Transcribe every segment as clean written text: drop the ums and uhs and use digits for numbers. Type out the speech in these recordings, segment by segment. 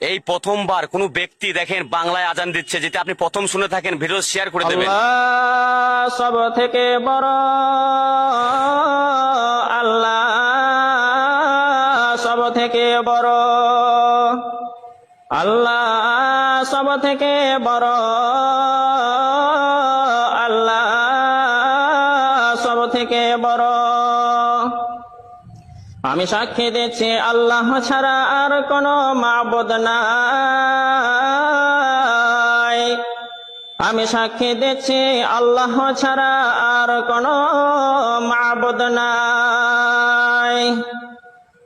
এই প্রথমবার কোনো ব্যক্তি দেখেন বাংলায় আজান দিচ্ছে, যেটা আপনি প্রথম শুনে থাকেন, ভিডিও শেয়ার করে দেবেন। আল্লাহ সব থেকে বড়, আল্লাহ সব থেকে বড়, আল্লাহ সব থেকে বড়, আল্লাহ সব থেকে বড়। আমি সাক্ষী দিচ্ছি আল্লাহ ছাড়া আর কোনো মাবুদ নাই। আমি সাক্ষী দিচ্ছি আল্লাহ ছাড়া আর কোনো মাবুদ নাই।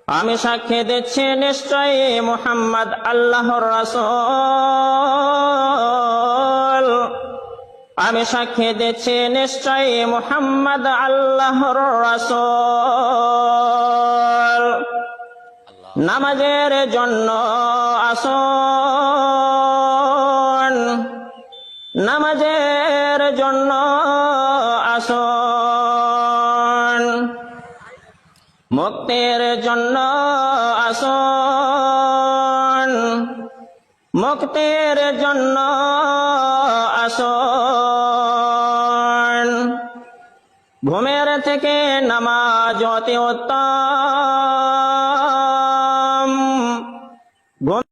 আমি সাক্ষী দিচ্ছি নিশ্চয়ই মুহাম্মদ আল্লাহর রাসূল। আমি সাক্ষী দিচ্ছি নিশ্চয়ই মুহাম্মদ আল্লাহর রাসূল। নামাজের জন্য আসুন, নামাজের জন্য আসুন, মুক্তির জন্য আসুন, মুক্তির জন্য আসুন। ঘুমের থেকে নামাজ অতি উত্তম।